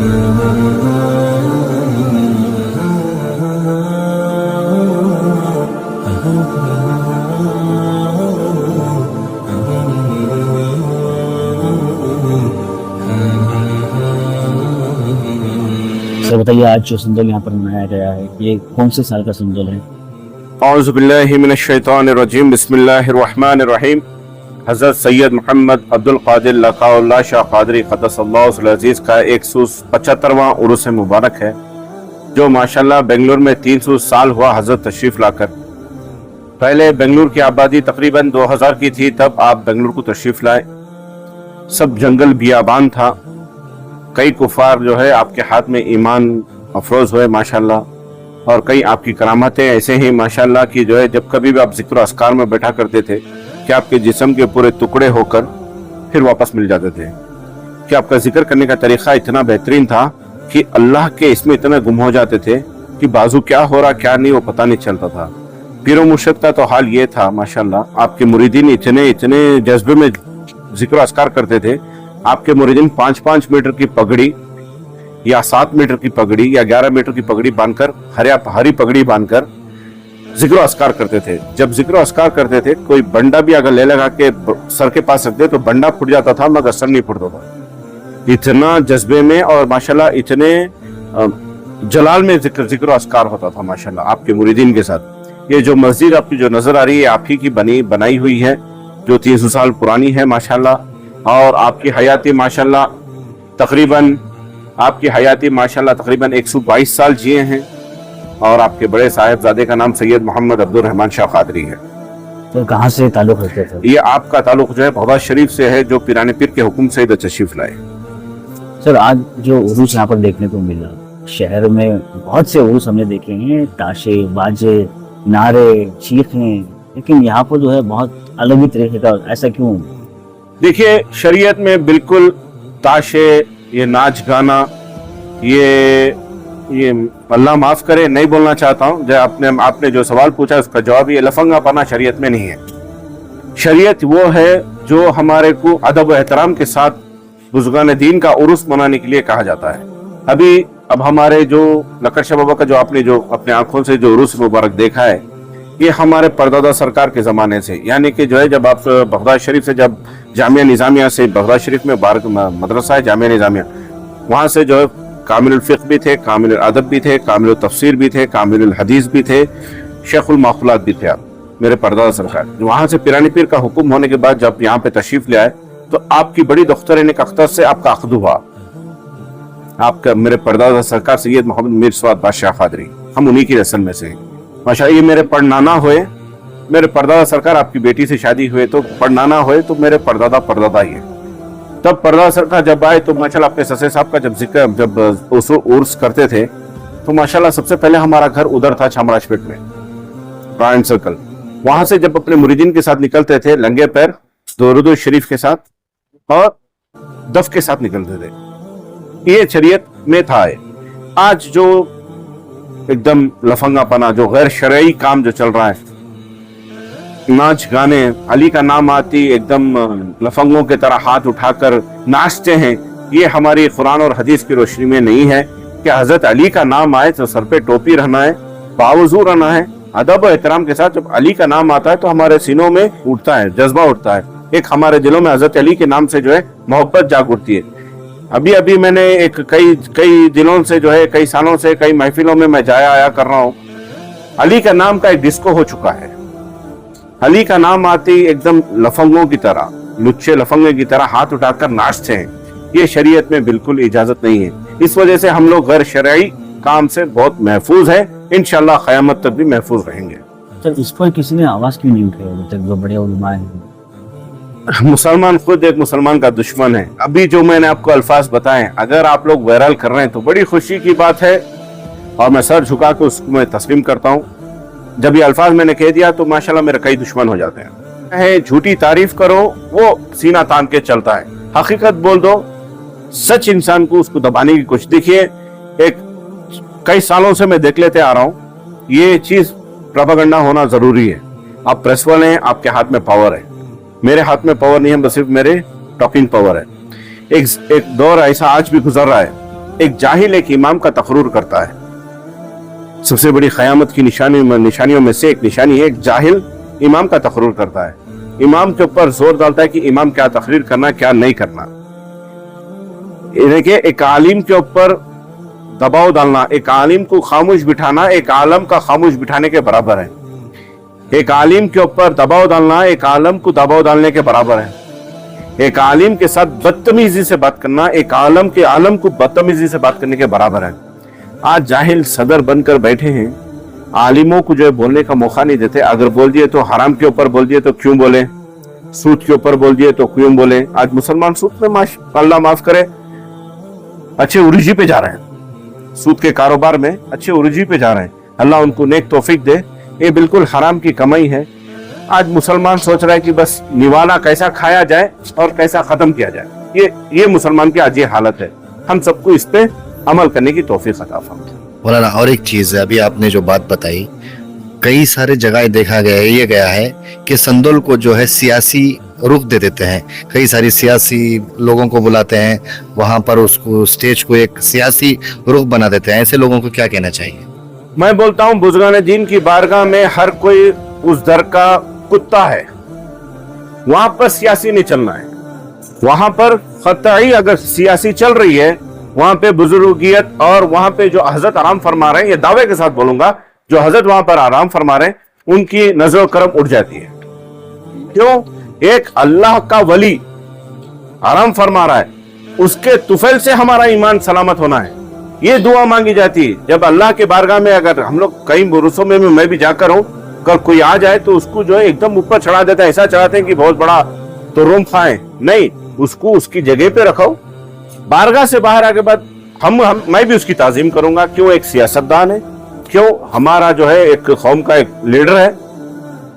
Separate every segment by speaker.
Speaker 1: سر بتائیے آج جو سندول یہاں پر منایا گیا ہے یہ کون سے سال کا سندول ہے؟
Speaker 2: اعوذ باللہ من الشیطان الرجیم، بسم اللہ الرحمن الرحیم۔ حضرت سید محمد عبدالقادر لقاء اللہ شاہ قادری قدس اللہ علیہ العزیز کا 175واں عرس مبارک ہے، جو ماشاءاللہ بنگلور میں 300 سال ہوا حضرت تشریف لا کر۔ پہلے بنگلور کی آبادی تقریباً 2000 کی تھی، تب آپ بنگلور کو تشریف لائے۔ سب جنگل بیابان تھا، کئی کفار جو ہے آپ کے ہاتھ میں ایمان افروز ہوئے ماشاءاللہ، اور کئی آپ کی کرامتیں ایسے ہی ماشاءاللہ کی جو ہے جب کبھی بھی آپ ذکر و اذکار میں بیٹھا کرتے تھے کہ آپ کے جسم کے پورے ٹکڑے ہو کر پھر واپس مل جاتے تھے، کہ آپ کا ذکر کرنے کا طریقہ اتنا بہترین تھا کہ اللہ کے اس میں اتنے گم ہو جاتے تھے کہ بازو کیا ہو رہا کیا نہیں وہ پتہ نہیں چلتا تھا۔ پیر و مرشد کا تو حال یہ تھا ماشاءاللہ، آپ کے مریدین اتنے جذبے میں ذکر و اذکار کرتے تھے، آپ کے مریدین 5 میٹر کی پگڑی یا 7 میٹر کی پگڑی یا 11 میٹر کی پگڑی باندھ کر ہری پگڑی باندھ کر ذکر و اذکار کرتے تھے۔ جب ذکر و اذکار کرتے تھے کوئی بنڈا بھی اگر لے لگا کے سر کے پاس رکھتے تو بنڈا پھٹ جاتا تھا مگر سر نہیں پھٹتا تھا، اتنا جذبے میں اور ماشاءاللہ اتنے جلال میں ذکر و اذکار ہوتا تھا ماشاءاللہ آپ کے مریدین کے ساتھ۔ یہ جو مسجد آپ کی جو نظر آ رہی ہے آپ ہی کی بنائی ہوئی ہے، جو 300 سال پرانی ہے ماشاءاللہ، اور آپ کی حیاتی ماشاءاللہ تقریباً 122 سال جیے ہیں، اور آپ کے بڑے صاحبزادے کا نام سید محمد عبدالرحمن شاہ قادری ہے۔
Speaker 1: تو کہاں سے تعلق رکھتے تھے؟
Speaker 2: یہ آپ کا تعلق جو ہے بغداد شریف سے ہے، جو پیران پیر کے حکم سے ادھر تشریف لائے۔
Speaker 1: سر آج جو عروس یہاں پر دیکھنے کو ملا، شہر میں بہت سے عروس ہم نے دیکھے ہیں، تاشے باجے نعرے چیخیں، لیکن یہاں پر جو ہے بہت الگ ہی طریقے کا، ایسا کیوں؟
Speaker 2: دیکھیے شریعت میں بالکل تاشے، یہ ناچ گانا، یہ اللہ معاف کرے نہیں بولنا چاہتا ہوں، جو آپ نے جو سوال پوچھا اس کا جواب یہ لفنگا پنا شریعت میں نہیں ہے۔ شریعت وہ ہے جو ہمارے کو ادب و احترام کے ساتھ بزرگان دین کا عرس منانے کے لیے کہا جاتا ہے۔ اب ہمارے جو لکڑ شاہ بابا کا جو آپ نے جو اپنے آنکھوں سے جو عرس مبارک دیکھا ہے، یہ ہمارے پردادا سرکار کے زمانے سے، یعنی کہ جو ہے جب آپ بغداد شریف سے، جب جامعہ نظامیہ سے، بغداد شریف میں مدرسہ ہے جامعہ نظامیہ، وہاں سے جو ہے کامل الفقہ بھی تھے، کامل الادب بھی تھے، کامل التفسیر بھی تھے، کامل الحدیث بھی تھے، شیخ المعقولات بھی تھے آپ میرے پردادا سرکار۔ وہاں سے پیرانی پیر کا حکم ہونے کے بعد جب یہاں پہ تشریف لے آئے تو آپ کی بڑی دختر اختر سے آپ کا عقد ہوا، آپ کا میرے پردادا سرکار سید محمد میر سواد بادشاہ قادری، ہم انہی کی نسل میں سے ہیں ماشاءاللہ۔ یہ میرے پڑنانا ہوئے، میرے پردادا سرکار آپ کی بیٹی سے شادی ہوئے تو پڑنانا ہوئے تو میرے پردادا ہی ہے۔ تب پردادا سرکار جب آئے تو ماشاءاللہ اپنے سسے صاحب کا جب عرس کرتے تھے تو ماشاءاللہ سب سے پہلے ہمارا گھر ادھر تھا چھامراج پیٹ میں، برائن سرکل۔ وہاں سے جب اپنے مریدین کے ساتھ نکلتے تھے لنگے پیر درود شریف کے ساتھ اور دف کے ساتھ نکلتے تھے، یہ شریعت میں تھا۔ آج جو ایک دم لفنگا پنا، جو غیر شرعی کام جو چل رہا ہے، ناچ گانے، علی کا نام آتی ایک دم لفنگوں کے طرح ہاتھ اٹھا کر ناچتے ہیں، یہ ہماری قرآن اور حدیث کی روشنی میں نہیں ہے کہ حضرت علی کا نام آئے تو سر پہ ٹوپی رہنا ہے، باوضو رہنا ہے، ادب و احترام کے ساتھ۔ جب علی کا نام آتا ہے تو ہمارے سینوں میں اٹھتا ہے، جذبہ اٹھتا ہے، ایک ہمارے دلوں میں حضرت علی کے نام سے جو ہے محبت جاگ اٹھتی ہے۔ ابھی میں نے کئی دنوں سے جو ہے کئی سالوں سے کئی محفلوں میں جایا آیا کر رہا ہوں، علی کا نام کا ایک ڈسکو ہو چکا ہے۔ علی کا نام آتی ایک دم لفنگوں کی طرح، لچے لفنگے کی طرح ہاتھ اٹھا کر ناچتے ہیں، یہ شریعت میں بالکل اجازت نہیں ہے۔ اس وجہ سے ہم لوگ غیر شرعی کام سے بہت محفوظ ہیں، انشاءاللہ قیامت تک بھی محفوظ رہیں گے۔
Speaker 1: سر اس پر کسی نے آواز کیوں نہیں اٹھائی ابھی تک، جو بڑے علماء ہیں؟
Speaker 2: مسلمان خود ایک مسلمان کا دشمن ہے۔ ابھی جو میں نے آپ کو الفاظ بتائے اگر آپ لوگ وائرل کر رہے ہیں تو بڑی خوشی کی بات ہے، اور میں سر جھکا کے اس کو میں تسلیم کرتا ہوں۔ جب یہ الفاظ میں نے کہہ دیا تو ماشاءاللہ میرے کئی دشمن ہو جاتے ہیں۔ جھوٹی تعریف کرو وہ سینہ تان کے چلتا ہے، حقیقت بول دو، سچ انسان کو اس کو دبانے کی کوشش۔ دیکھیے کئی سالوں سے میں دیکھ لیتے آ رہا ہوں، یہ چیز پروپیگنڈا ہونا ضروری ہے۔ آپ پریس والے ہیں، آپ کے ہاتھ میں پاور ہے، میرے ہاتھ میں پاور نہیں ہے، بس صرف میرے ٹاکنگ پاور ہے۔ ایک دور ایسا آج بھی گزر رہا ہے एक जाहिल एक इमाम का तकरूर करता है। सबसे बड़ी क़यामत की निशानियों में से एक निशानी है, एक जाहिल इमाम का तकरूर करता है। इमाम के ऊपर जोर डालता है कि इमाम क्या तकरीर करना क्या नहीं करना। देखिए, एक आलिम के ऊपर दबाव डालना, एक आलिम को खामोश बिठाना एक आलम का खामोश बिठाने के बराबर है। एक आलिम के ऊपर दबाव डालना एक आलम को दबाव डालने के बराबर है। एक आलिम के साथ बदतमीजी से बात करना एक आलम के आलम को बदतमीजी से बात करने के बराबर है। आज जाहिल सदर बनकर बैठे हैं, आलिमों को जो है बोलने का मौका नहीं देते। अगर बोल दिए तो हराम के ऊपर बोल दिए तो क्यों बोले, सूद के ऊपर बोल दिए तो क्यों बोले। आज मुसलमान सूद में अल्लाह माफ करे अच्छे उर्जी पे जा रहे हैं, सूद के कारोबार में अच्छे उर्जी पे जा रहे हैं। अल्लाह उनको नेक तौफीक दे। ये बिल्कुल हराम की कमाई है। आज मुसलमान सोच रहा है कि बस निवाला कैसा खाया जाए और कैसा खत्म किया जाए। ये मुसलमान की आज ये हालत है। हम सबको इस पे अमल करने की तौफीक अता फरमाए।
Speaker 3: मौलाना, और एक चीज है, अभी आपने जो बात बताई, कई सारे जगह देखा गया है कि संदोल को जो है सियासी रुख दे देते हैं। कई सारी सियासी लोगों को बुलाते हैं, वहां पर उसको स्टेज को एक सियासी रुख बना देते हैं। ऐसे लोगों को क्या कहना चाहिए?
Speaker 2: मैं बोलता हूँ बुजुर्गान दीन की बारगाह में हर कोई उस दर का कुत्ता है। वहां पर सियासी नहीं चलना है। वहां पर कतई अगर सियासी चल रही है, वहां पे बुजुर्गियत और वहां पे जो हजरत आराम फरमा रहे हैं, ये दावे के साथ बोलूंगा, जो हजरत वहां पर आराम फरमा रहे हैं उनकी नजर करम उठ जाती है। क्यों? एक अल्लाह का वली आराम फरमा रहा है, उसके तुफैल से हमारा ईमान सलामत होना है। ये दुआ मांगी जाती है जब अल्लाह के बारगाह में। अगर हम लोग कई बुरुसों में मैं भी जाकर हूं, अगर कोई आ जाए तो उसको जो है एकदम ऊपर चढ़ा देता है। ऐसा चढ़ाते हैं कि बहुत बड़ा तो रूम खाएं, नहीं, उसको उसकी जगह पे रखो। बारगाह से बाहर आके बाद मैं भी उसकी ताजीम करूंगा। क्यों? एक सियासतदान है। क्यों? हमारा जो है एक कौम का एक लीडर है,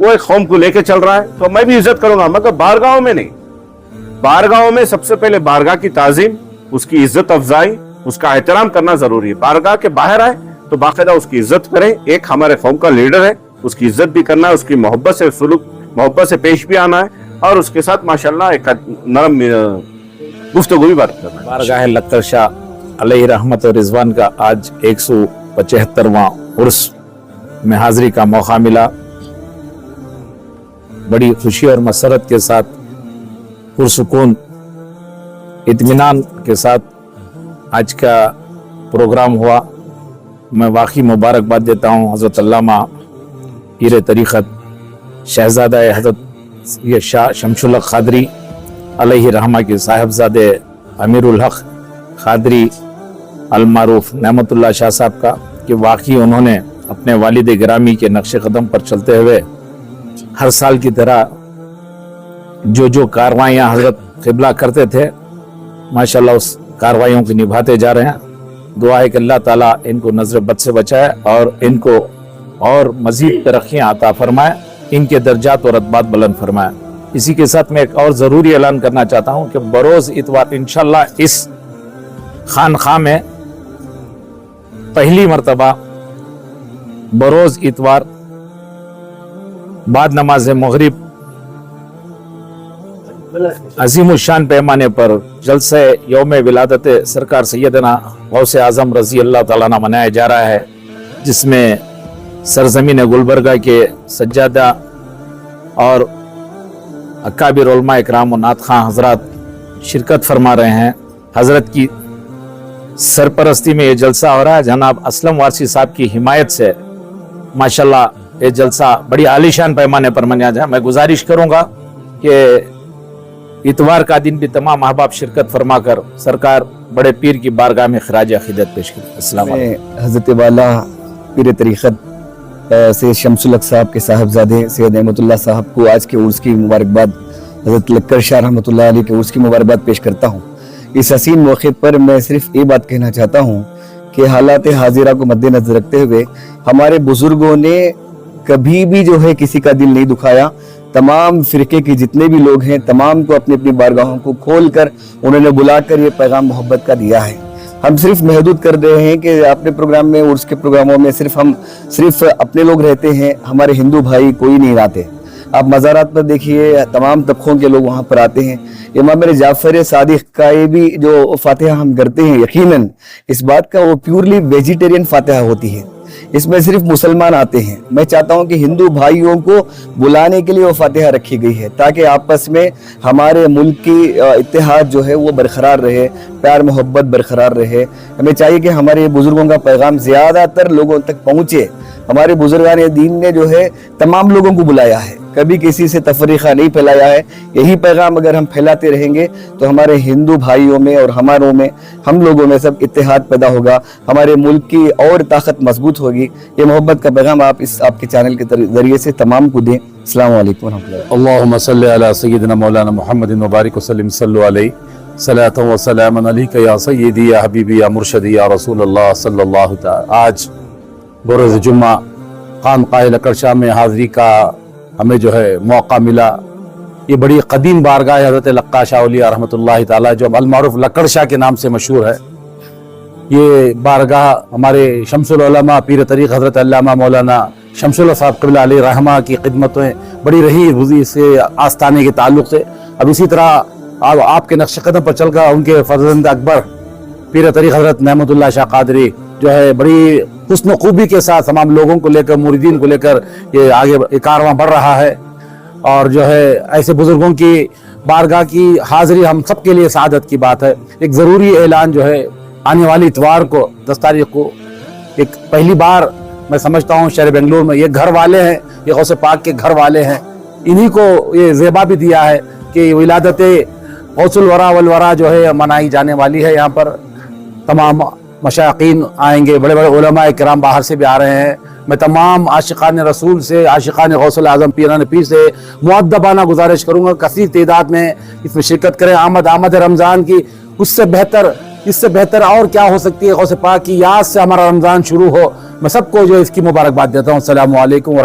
Speaker 2: वो एक कौम को लेके चल रहा है, तो मैं भी इज्जत करूंगा, मगर बारगाहों में नहीं। बारगाहों में सबसे पहले बारगाह की ताजीम, उसकी इज्जत अफजाई, उसका एहतराम करना जरूरी है। बारगाह के बाहर आए तो बाकायदा उसकी इज्जत करें। एक हमारे कौम का लीडर है, उसकी इज्जत भी करना है, उसकी मोहब्बत से सुलूक, मोहब्बत से पेश भी आना है और उसके साथ माशाल्लाह एक नरम गुफ्तगू भी बात करना है।
Speaker 4: बारगाह लक्कर शाह अलैहि रहमत और रिजवान का आज 175वां उर्स में हाजिरी का मौका मिला। बड़ी खुशी और मसरत के साथ, पुरसुकून इत्मीनान के साथ आज का प्रोग्राम हुआ। मैं वाकई मुबारकबाद देता हूँ हज़रत अल्लामा पीर तरीक़त शहज़ादा हज़रत ये शाह शमशुल हक़ क़ादरी अलैहि रहमा के साहिबजादे अमीरुल हक़ क़ादरी अलमारूफ नेमतुल्लाह शाह साहब का, कि वाकई उन्होंने अपने वालिद गिरामी के नक्श कदम पर चलते हुए हर साल की तरह जो कार्रवाइयाँ हज़रत क़िबला करते थे, माशाल्लाह उस कार्रवाइयों को निभाते जा रहे हैं। दुआ है कि अल्लाह ताला इनको नजर बद से बचाए और इनको और मजीद तरक्कियाँ अता फरमाए, इनके दर्जात और रतबात बुलंद फरमाए। इसी के साथ मैं एक और ज़रूरी ऐलान करना चाहता हूँ कि बरोज़ इतवार इंशाल्लाह इस खानखा में पहली मरतबा बरोज़ इतवार बाद नमाज मगरिब अजीमुशान पैमाने पर जलसे यौम विलादत सरकार सैयदना गौसे आज़म रज़ी अल्लाह ताला अन्हु मनाया जा रहा है, जिसमें सरजमीन गुलबर्गा के सज्जादा और अकाबिर उलमा इकराम और नात खां हजरात शिरकत फरमा रहे हैं। हजरत की सरपरस्ती में ये जलसा हो रहा है। जनाब असलम वारसी साहब की हिमायत से माशाल्लाह ये जलसा बड़ी आलीशान पैमाने पर मनाया जाए। मैं गुजारिश करूंगा कि इतवार का दिन भी तमाम अहबाब शिरकत फरमा कर सरकार बड़े पीर की बारगाह में खराज अक़ीदत पेश करें। अस्सलाम वालेकुम।
Speaker 5: हज़रत वाला पीर तरीक़त से शमसुल हक़ साहब के साहबजादे सैयद रहमतुल्लाह साहब को आज के उर्स की मुबारकबाद, हज़रत लक्कर शाह रहमतुल्लाह अलैह के उर्स की मुबारकबाद पेश करता हूँ। इस हसीन मौके पर मैं सिर्फ ये बात कहना चाहता हूँ कि हालात हाजिरा को मद्देनजर रखते हुए हमारे बुजुर्गों ने कभी भी जो है किसी का दिल नहीं दुखाया। तमाम फिरके के जितने भी लोग हैं, तमाम को अपनी अपनी बारगाहों को खोल कर उन्होंने बुलाकर ये पैगाम मोहब्बत का दिया है। हम सिर्फ महदूद कर रहे हैं कि अपने प्रोग्राम में, उर्स के प्रोग्रामों में हम सिर्फ अपने लोग रहते हैं, हमारे हिंदू भाई कोई नहीं आते। आप मज़ारात पर देखिए तमाम तबकों के लोग वहाँ पर आते हैं। इमाम जाफ़र सादिक का ये भी जो फातिहा हम करते हैं, यकीनन इस बात का वो प्योरली वेजिटेरियन फातिहा होती है, इसमें सिर्फ मुसलमान आते हैं। मैं चाहता हूं कि हिंदू भाइयों को बुलाने के लिए वो फातिहा रखी गई है ताकि आपस में हमारे मुल्क की इत्तेहाद जो है वो बरकरार रहे, प्यार मोहब्बत बरकरार रहे। हमें चाहिए कि हमारे बुजुर्गों का पैगाम ज़्यादातर लोगों तक पहुँचे। हमारे बुजुर्गान दीन ने जो है तमाम लोगों को बुलाया है, कभी किसी से तफरीक़ा नहीं फैलाया है। यही पैगाम अगर हम फैलाते रहेंगे तो हमारे हिंदू भाइयों में और हमारों में, हम लोगों में सब इत्तेहाद पैदा होगा, हमारे मुल्क की और ताकत मजबूत होगी। ये मोहब्बत का पैगाम आप इस आपके चैनल के ज़रिए से तमाम को दें। अस्सलाम वालेकुम रहमतुल्लाह।
Speaker 4: अल्लाहुम्मा सल्ली अला सय्यिदिना मौलाना मुहम्मदिन व बारिक वसल्लिम सल्लु अलैहि सलातन व सलामन अलैका या सय्यिदी या हबीबी या मुर्शदी या रसूलल्लाह सल्लल्लाहु तआला। आज बरोज़ जुम्मा खानक़ाह लक्कड़शाह में हाज़री का हमें जो है मौका मिला। ये बड़ी कदीम बारगाह है हज़रत लक्का शाह औलिया रहमतुल्लाहि ताला, जो अल मारूफ लक्कड़शाह के नाम से मशहूर है। ये बारगाह हमारे शम्सुल उलमा पीर तरीक़ हज़रत अल्लामा मौलाना शम्सुल साहब क़िबला अलैहि रहमा की खिदमतें बड़ी रही हुई से आस्थाने के ताल्लुक़ से। अब इसी तरह आपके नक्श कदम पर चलकर उनके फर्जंद अकबर पीर तरीक़ हज़रत नेमतुल्लाह शाह क़ादरी जो है बड़ी हुस्न खूबी के साथ तमाम लोगों को लेकर, मुरीदीन को लेकर ये आगे कारवां बढ़ रहा है। और जो है ऐसे बुजुर्गों की बारगाह की हाज़री हम सब के लिए सआदत की बात है। एक ज़रूरी ऐलान जो है आने वाली इतवार को 10 तारीख को एक पहली बार मैं समझता हूँ शहर बेंगलुरु में ये घर वाले हैं, ये गौसे पाक के घर वाले हैं, इन्हीं को ये ज़ेबा भी दिया है कि विलादत गौसुल वरा वल वरा जो है मनाई जाने वाली है। यहाँ पर तमाम मशाकीन आएंगे, बड़े बड़े उलमा किराम बाहर से भी आ रहे हैं। मैं तमाम आशिकान रसूल से, आशिकान गौसुल आज़म पीरान पीर से मुअद्दबाना गुजारिश करूँगा कसीर तादाद में इसमें शिरकत करें। आमद रमज़ान की उससे बेहतर, इससे बेहतर और क्या हो सकती है। गौसे पाक की याद से हमारा रमज़ान शुरू हो। मैं सबको जो इसकी मुबारकबाद देता हूँ। अस्सलामु अलैकुम।